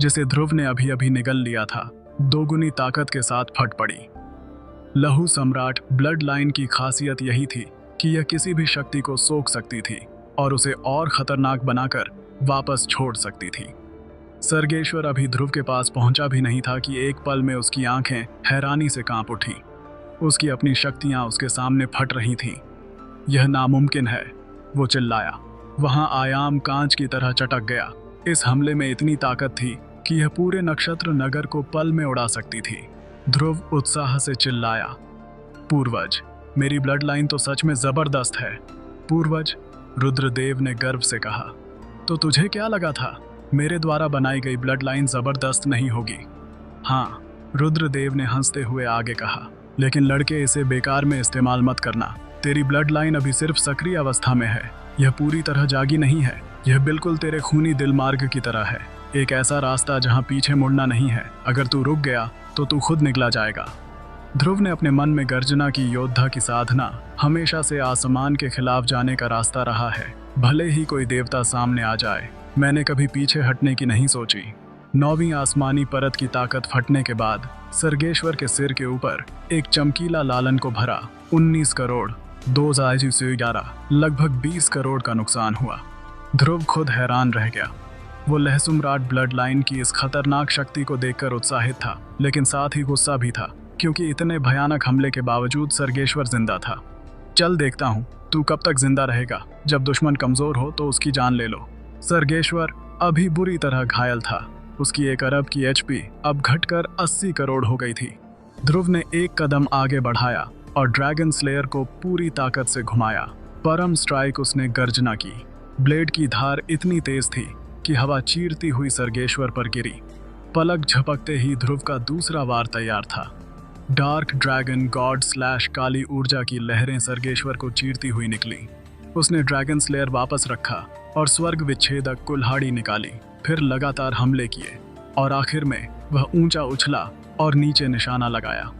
जिसे ध्रुव ने अभी अभी निगल लिया था, दोगुनी ताकत के साथ फट पड़ी। लहू सम्राट ब्लड लाइन की खासियत यही थी कि यह किसी भी शक्ति को सोख सकती थी और उसे और खतरनाक बनाकर वापस छोड़ सकती थी। सर्गेश्वर अभी ध्रुव के पास पहुंचा भी नहीं था कि एक पल में उसकी आंखें हैरानी से कांप उठी। उसकी अपनी शक्तियां उसके सामने फट रही थीं। यह नामुमकिन है, वो चिल्लाया। वहां आयाम कांच की तरह चटक गया। इस हमले में इतनी ताकत थी कि यह पूरे नक्षत्र नगर को पल में उड़ा सकती थी। ध्रुव उत्साह से चिल्लाया, पूर्वज, मेरी ब्लड लाइन तो सच में जबरदस्त है। पूर्वज, रुद्रदेव ने गर्व से कहा। तो तुझे क्या लगा था मेरे द्वारा बनाई गई ब्लड लाइन जबरदस्त नहीं होगी? हाँ, रुद्रदेव ने हंसते हुए आगे कहा, लेकिन लड़के, इसे बेकार में इस्तेमाल मत करना। तेरी ब्लड लाइन अभी सिर्फ सक्रिय अवस्था में है, यह पूरी तरह जागी नहीं है। यह बिल्कुल तेरे खूनी दिल मार्ग की तरह है, एक ऐसा रास्ता जहां पीछे मुड़ना नहीं है। अगर तू रुक गया तो तू खुद निकला जाएगा। ध्रुव ने अपने मन में गर्जना की योद्धा की साधना हमेशा से आसमान के खिलाफ जाने का रास्ता रहा है, भले ही कोई देवता सामने आ जाए। मैंने कभी पीछे हटने की नहीं सोची। 9वीं आसमानी परत की ताकत फटने के बाद सर्गेश्वर के सिर के ऊपर एक चमकीला लालन को भरा 19 करोड़ 2,11 लगभग 20 करोड़ का नुकसान हुआ। ध्रुव खुद हैरान रह गया। वो लहसुम्राट ब्लड लाइन की इस खतरनाक शक्ति को देखकर उत्साहित था, लेकिन साथ ही गुस्सा भी था, क्योंकि इतने भयानक हमले के बावजूद सर्गेश्वर जिंदा था। चल देखता हूँ तू कब तक जिंदा रहेगा। जब दुश्मन कमजोर हो तो उसकी जान ले लो। सर्गेश्वर अभी बुरी तरह घायल था। उसकी 1 अरब की HP अब घटकर 80 करोड़ हो गई थी। ध्रुव ने एक कदम आगे बढ़ाया और ड्रैगन स्लेयर को पूरी ताकत से घुमाया। परम स्ट्राइक उसने गर्जना की। ब्लेड की धार इतनी तेज थी कि हवा चीरती हुई सर्गेश्वर पर गिरी। पलक झपकते ही ध्रुव का दूसरा वार तैयार था। डार्क ड्रैगन गॉड / काली ऊर्जा की लहरें सर्गेश्वर को चीरती हुई निकली। उसने ड्रैगन स्लेयर वापस रखा और स्वर्ग विच्छेदक कुल्हाड़ी निकाली। फिर लगातार हमले किए और आखिर में वह ऊंचा उछला और नीचे निशाना लगाया।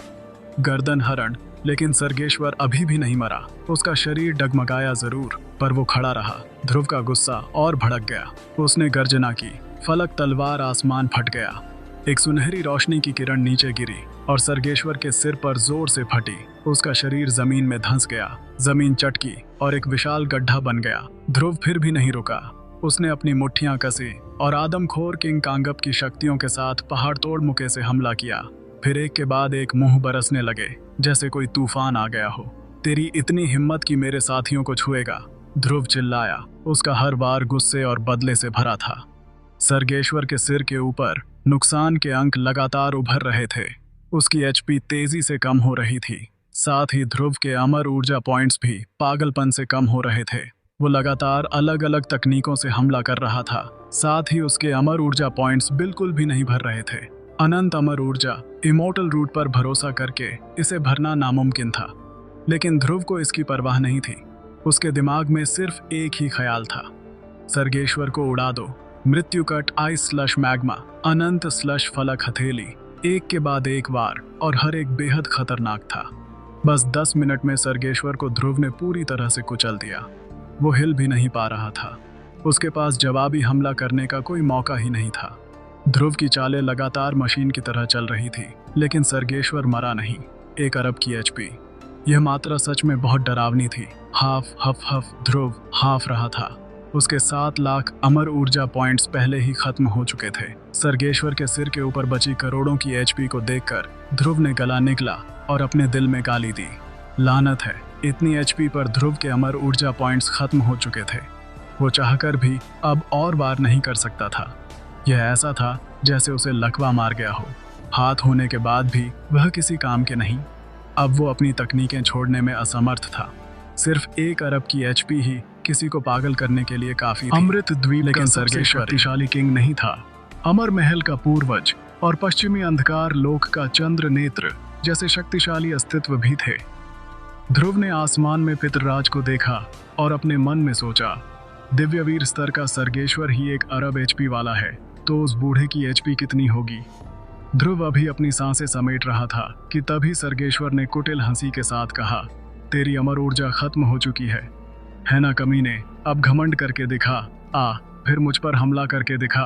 गर्दन हरण, लेकिन सर्गेश्वर अभी भी नहीं मरा। उसका शरीर डगमगाया जरूर, पर वो खड़ा रहा। ध्रुव का गुस्सा और भड़क गया। उसने गर्जना की। फलक तलवार आसमान फट गया। एक सुनहरी रोशनी की किरण नीचे गिरी और सर्गेश्वर के सिर पर जोर से फटी। उसका शरीर जमीन में धंस गया। जमीन चटकी और एक विशाल गड्ढा बन गया। ध्रुव फिर भी नहीं रुका। उसने अपनी मुट्ठियां कसी और आदमखोर किंग कांगब की शक्तियों के साथ पहाड़ तोड़ मुके से हमला किया। फिर एक के बाद एक मुंह बरसने लगे, जैसे कोई तूफान आ गया हो। तेरी इतनी हिम्मत कि मेरे साथियों को छुएगा, ध्रुव चिल्लाया। उसका हर वार गुस्से और बदले से भरा था। सर्गेश्वर के सिर के ऊपर नुकसान के अंक लगातार उभर रहे थे। उसकी HP तेजी से कम हो रही थी। साथ ही ध्रुव के अमर ऊर्जा पॉइंट्स भी पागलपन से कम हो रहे थे। वो लगातार अलग अलग तकनीकों से हमला कर रहा था। साथ ही उसके अमर ऊर्जा पॉइंट्स बिल्कुल भी नहीं भर रहे थे। अनंत अमर ऊर्जा इमोर्टल रूट पर भरोसा करके इसे भरना नामुमकिन था, लेकिन ध्रुव को इसकी परवाह नहीं थी। उसके दिमाग में सिर्फ एक ही ख्याल था, सर्गेश्वर को उड़ा दो। मृत्यु कट आइस / मैग्मा, अनंत / फलक हथेली, एक के बाद एक वार, और हर एक बेहद खतरनाक था। बस 10 मिनट में सर्गेश्वर को ध्रुव ने पूरी तरह से कुचल दिया। वो हिल भी नहीं पा रहा था। उसके पास जवाबी हमला करने का कोई मौका ही नहीं था। ध्रुव की चालें लगातार मशीन की तरह चल रही थी, लेकिन सर्गेश्वर मरा नहीं। 1 अरब की HP, यह मात्रा सच में बहुत डरावनी थी। हाफ हफ हफ ध्रुव हाफ रहा था। उसके 7 लाख अमर ऊर्जा पॉइंट्स पहले ही खत्म हो चुके थे। सर्गेश्वर के सिर के ऊपर बची करोड़ों की HP को देखकर ध्रुव ने गला निकला और अपने दिल में गाली दी। लानत है, इतनी HP पर ध्रुव के अमर ऊर्जा पॉइंट्स खत्म हो चुके थे। वो चाहकर भी अब और वार नहीं कर सकता था। यह ऐसा था जैसे उसे लकवा मार गया हो। हाथ होने के बाद भी वह किसी काम के नहीं। अब वो अपनी तकनीकें छोड़ने में असमर्थ था। सिर्फ 1 अरब की HP ही किसी को पागल करने के लिए काफी थी। अमृत द्वीप, लेकिन सर्गेश्वर शक्तिशाली किंग नहीं था। अमर महल का पूर्वज और पश्चिमी अंधकार लोक का चंद्र नेत्र जैसे शक्तिशाली अस्तित्व भी थे। ध्रुव ने आसमान में पितृराज को देखा और अपने मन में सोचा, दिव्यवीर स्तर का सर्गेश्वर ही 1 अरब HP वाला है, तो उस बूढ़े की HP कितनी होगी। ध्रुव अभी अपनी सांसें समेट रहा था कि तभी सर्गेश्वर ने कुटिल हंसी के साथ कहा, तेरी अमर ऊर्जा खत्म हो चुकी है ना कमीने। अब घमंड करके दिखा, फिर मुझ पर हमला करके दिखा।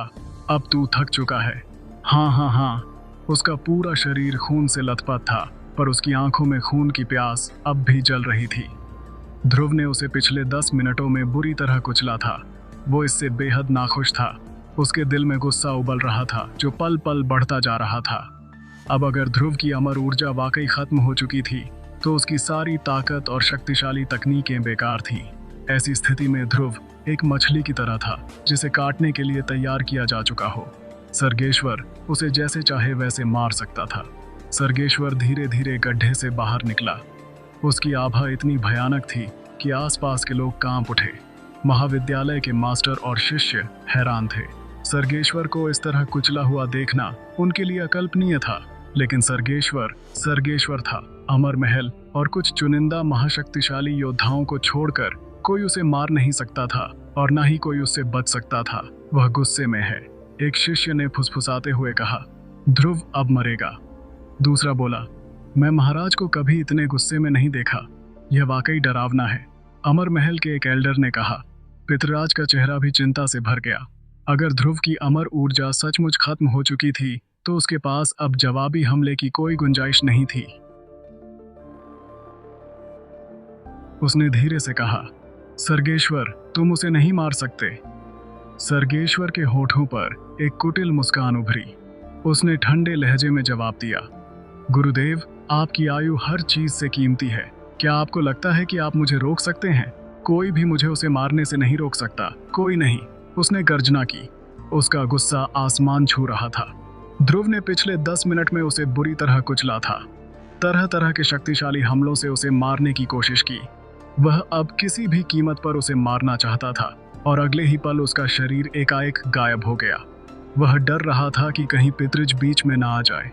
अब तू थक चुका है, हाँ हाँ हाँ। उसका पूरा शरीर खून से लथपथ था, पर उसकी आंखों में खून की प्यास अब भी जल रही थी। ध्रुव ने उसे पिछले 10 मिनटों में बुरी तरह कुचला था। वो इससे बेहद नाखुश था। उसके दिल में गुस्सा उबल रहा था जो पल पल बढ़ता जा रहा था। अब अगर ध्रुव की अमर ऊर्जा वाकई खत्म हो चुकी थी तो उसकी सारी ताकत और शक्तिशाली तकनीकें बेकार थीं। ऐसी स्थिति में ध्रुव एक मछली की तरह था जिसे काटने के लिए तैयार किया जा चुका हो। सर्गेश्वर उसे जैसे चाहे वैसे मार सकता था। सर्गेश्वर धीरे धीरे गड्ढे से बाहर निकला। उसकी आभा इतनी भयानक थी कि आसपास के लोग कांप उठे। महाविद्यालय के मास्टर और शिष्य हैरान थे। सर्गेश्वर को इस तरह कुचला हुआ देखना उनके लिए अकल्पनीय था, लेकिन सर्गेश्वर था। अमर महल और कुछ चुनिंदा महाशक्तिशाली योद्धाओं को छोड़कर कोई उसे मार नहीं सकता था और न ही कोई उससे बच सकता था। वह गुस्से में है, एक शिष्य ने फुसफुसाते हुए कहा। ध्रुव अब मरेगा। दूसरा बोला, मैं महाराज को कभी इतने गुस्से में नहीं देखा। यह वाकई डरावना है। अमर महल के एक एल्डर ने कहा। पितराज का चेहरा भी चिंता से भर गया। अगर ध्रुव की अमर ऊर्जा सचमुच खत्म हो चुकी थी तो उसके पास अब जवाबी हमले की कोई गुंजाइश नहीं थी। उसने धीरे से कहा, सर्गेश्वर, तुम उसे नहीं मार सकते। सर्गेश्वर के होठों पर एक कुटिल मुस्कान उभरी। उसने ठंडे लहजे में जवाब दिया, गुरुदेव, आपकी आयु हर चीज से कीमती है। क्या आपको लगता है कि आप मुझे रोक सकते हैं? कोई भी मुझे उसे मारने से नहीं रोक सकता, कोई नहीं। उसने गर्जना की। उसका गुस्सा आसमान छू रहा था। ध्रुव ने पिछले 10 मिनट में उसे बुरी तरह कुचला था। तरह तरह के शक्तिशाली हमलों से उसे मारने की कोशिश की। वह अब किसी भी कीमत पर उसे मारना चाहता था और अगले ही पल उसका शरीर एकाएक गायब हो गया। वह डर रहा था कि कहीं पितृज बीच में ना आ जाए।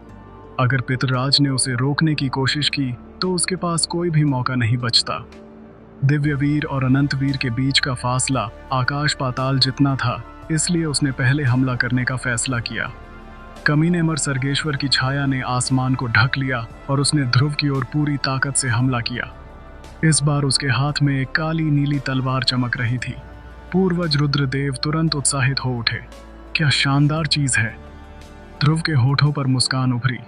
अगर पितराज ने उसे रोकने की कोशिश की तो उसके पास कोई भी मौका नहीं बचता। दिव्यवीर और अनंतवीर के बीच का फासला आकाश पाताल जितना था, इसलिए उसने पहले हमला करने का फैसला किया। कमीने मर सर्गेश्वर की छाया ने आसमान को ढक लिया और उसने ध्रुव की ओर पूरी ताकत से हमला किया। इस बार उसके हाथ में एक काली नीली तलवार चमक रही थी। पूर्वज रुद्रदेव तुरंत उत्साहित हो उठे। क्या शानदार चीज है। ध्रुव के होठों पर मुस्कान उभरी।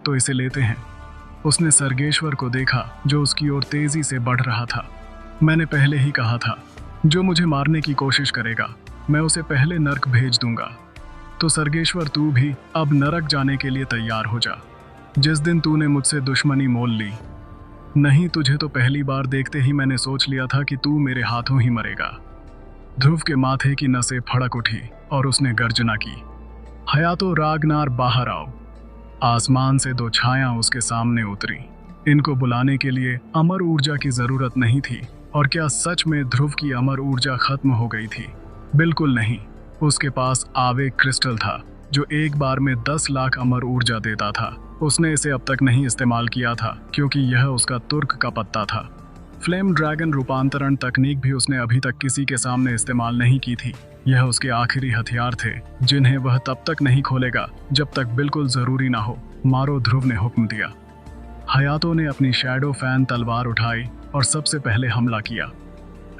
तो इसे लेते हैं। उसने सर्गेश्वर को देखा जो उसकी ओर तेजी से बढ़ रहा था। मैंने पहले ही कहा था, जो मुझे मारने की कोशिश करेगा मैं उसे पहले नरक भेज दूंगा। तो सर्गेश्वर, तू भी अब नरक जाने के लिए तैयार हो जा। जिस दिन तूने मुझसे दुश्मनी मोल ली, नहीं, तुझे तो पहली बार देखते ही मैंने सोच लिया था कि तू मेरे हाथों ही मरेगा। ध्रुव के माथे की नसें फड़क उठी और उसने गर्जना की, हयातो रागनार, बाहर आओ। आसमान से 2 छायां उसके सामने उतरी। इनको बुलाने के लिए अमर ऊर्जा की जरूरत नहीं थी। और क्या सच में ध्रुव की अमर ऊर्जा खत्म हो गई थी? बिल्कुल नहीं। उसके पास आवेग क्रिस्टल था जो एक बार में 10 लाख अमर ऊर्जा देता था। उसने इसे अब तक नहीं इस्तेमाल किया था क्योंकि यह उसका तुर्क का पत्ता था। फ्लेम ड्रैगन रूपांतरण तकनीक भी उसने अभी तक किसी के सामने इस्तेमाल नहीं की थी। यह उसके आखिरी हथियार थे जिन्हें वह तब तक नहीं खोलेगा जब तक बिल्कुल जरूरी ना हो। मारो, ध्रुव ने हुक्म दिया। हयातो ने अपनी शैडो फैन तलवार उठाई और सबसे पहले हमला किया।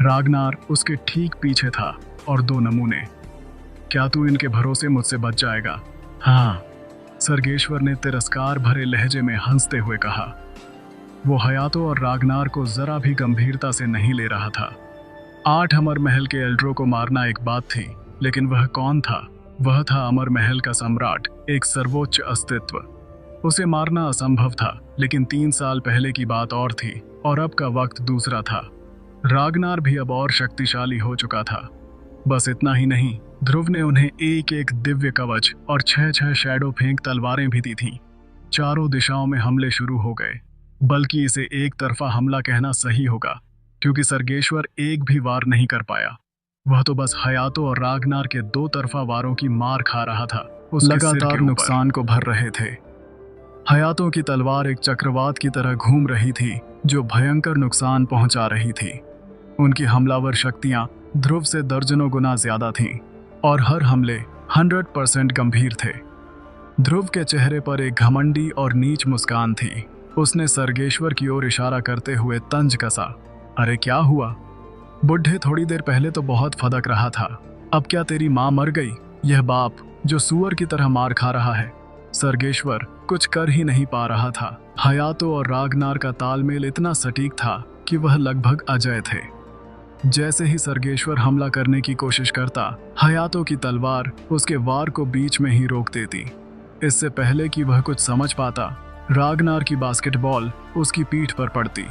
रागनार उसके ठीक पीछे था और 2 नमूने। क्या तू इनके भरोसे मुझसे बच जाएगा? हाँ, सर्गेश्वर ने तिरस्कार भरे लहजे में हंसते हुए कहा। वो हयातो और रागनार को जरा भी गंभीरता से नहीं ले रहा था। 8 अमर महल के एल्डरो को मारना एक बात थी, लेकिन वह कौन था? वह था अमर महल का सम्राट, एक सर्वोच्च अस्तित्व। उसे मारना असंभव था, लेकिन 3 साल पहले की बात और थी और अब का वक्त दूसरा था। रागनार भी अब और शक्तिशाली हो चुका था। बस इतना ही नहीं, ध्रुव ने उन्हें एक एक दिव्य कवच और 6 शैडो फेंक तलवारें भी दी थीं। चारों दिशाओं में हमले शुरू हो गए। बल्कि इसे एक तरफा हमला कहना सही होगा क्योंकि सर्गेश्वर एक भी वार नहीं कर पाया। वह तो बस हयातो और रागनार के 2 तरफा वारों की मार खा रहा था। उसके लगातार नुकसान को भर रहे थे। हयातो की तलवार एक चक्रवात की तरह घूम रही थी जो भयंकर नुकसान पहुंचा रही थी। उनकी हमलावर शक्तियां ध्रुव से दर्जनों गुना ज्यादा थीं और हर हमले 100% गंभीर थे। ध्रुव के चेहरे पर एक घमंडी और नीच मुस्कान थी। उसने सर्गेश्वर की ओर इशारा करते हुए तंज कसा। अरे क्या हुआ? बुढ़े थोड़ी देर पहले तो बहुत फदक रहा था, अब क्या तेरी माँ मर गई? यह बाप जो सुअर की तरह मार खा रहा है, सर्गेश्वर कुछ कर ही नहीं पा रहा था। हयातो और रागनार का तालमेल इतना सटीक था कि वह लगभग अजेय थे। जैसे ही सर्गेश्वर हमला करने की कोशिश करता, हयातो की तलवार उसके वार को बीच में ही रोक देती। इससे पहले कि वह कुछ समझ पाता, रागनार की बास्केटबॉल उसकी पीठ पर पड़ती।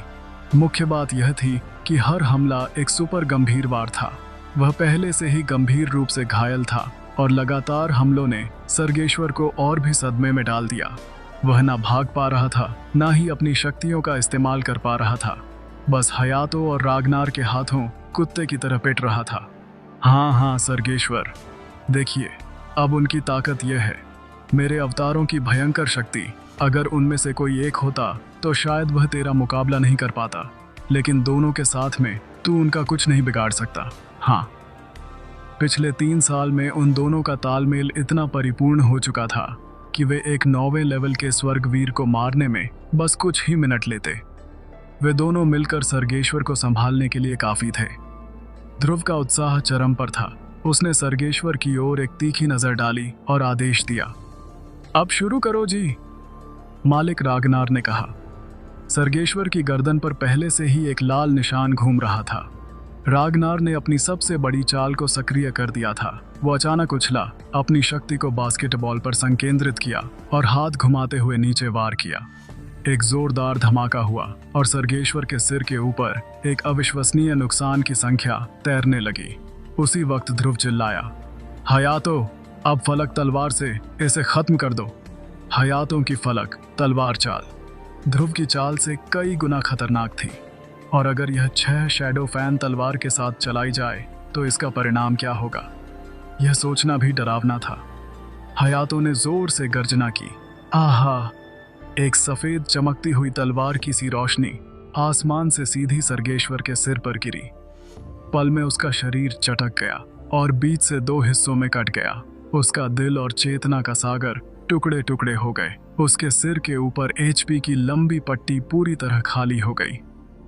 मुख्य बात यह थी कि हर हमला एक सुपर गंभीर वार था। वह पहले से ही गंभीर रूप से घायल था और लगातार हमलों ने सर्गेश्वर को और भी सदमे में डाल दिया। वह ना भाग पा रहा था, ना ही अपनी शक्तियों का इस्तेमाल कर पा रहा था। बस हयातो और रागनार के हाथों कुत्ते की तरह पिट रहा था। हाँ सर्गेश्वर, देखिए, अब उनकी ताकत यह है, मेरे अवतारों की भयंकर शक्ति। अगर उनमें से कोई एक होता तो शायद वह तेरा मुकाबला नहीं कर पाता, लेकिन दोनों के साथ में तू उनका कुछ नहीं बिगाड़ सकता। हाँ, पिछले 3 साल में उन दोनों का तालमेल इतना परिपूर्ण हो चुका था कि वे एक 9वें लेवल के स्वर्गवीर को मारने में बस कुछ ही मिनट लेते। वे दोनों मिलकर सर्गेश्वर को संभालने के लिए काफी थे। ध्रुव का उत्साह चरम पर था। उसने सर्गेश्वर की ओर एक तीखी नजर डाली और आदेश दिया, अब शुरू करो जी। मालिक रागनार ने कहा। सर्गेश्वर की गर्दन पर पहले से ही एक लाल निशान घूम रहा था। रागनार ने अपनी सबसे बड़ी चाल को सक्रिय कर दिया था। वो अचानक उछला, अपनी शक्ति को बास्केटबॉल पर संकेंद्रित किया और हाथ घुमाते हुए नीचे वार किया। एक जोरदार धमाका हुआ और सर्गेश्वर के सिर के ऊपर एक अविश्वसनीय नुकसान की संख्या तैरने लगी। उसी वक्त ध्रुव चिल्लाया, हयातो, अब फलक तलवार से इसे खत्म कर दो। हयातों की फलक तलवार चाल ध्रुव की चाल से कई गुना खतरनाक थी, और अगर यह 6 शैडो फैन तलवार के साथ चलाई जाए तो इसका परिणाम क्या होगा, यह सोचना भी डरावना था। हयातो ने जोर से गर्जना की। आहा! एक सफेद चमकती हुई तलवार की सी रोशनी आसमान से सीधी सर्गेश्वर के सिर पर गिरी। पल में उसका शरीर चटक गया और बीच से 2 हिस्सों में कट गया। उसका दिल और चेतना का सागर टुकड़े टुकड़े हो गए। उसके सिर के ऊपर HP की लंबी पट्टी पूरी तरह खाली हो गई।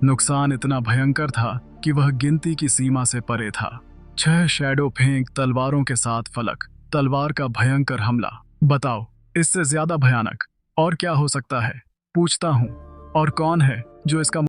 नुकसान इतना भयंकर था कि वह गिनती की सीमा से परे था। 6 शैडो फेंक तलवारों के साथ फलक तलवार का भयंकर हमला। बताओ, इससे ज्यादा भयानक और क्या हो सकता है? पूछता हूँ, और कौन है जो इसका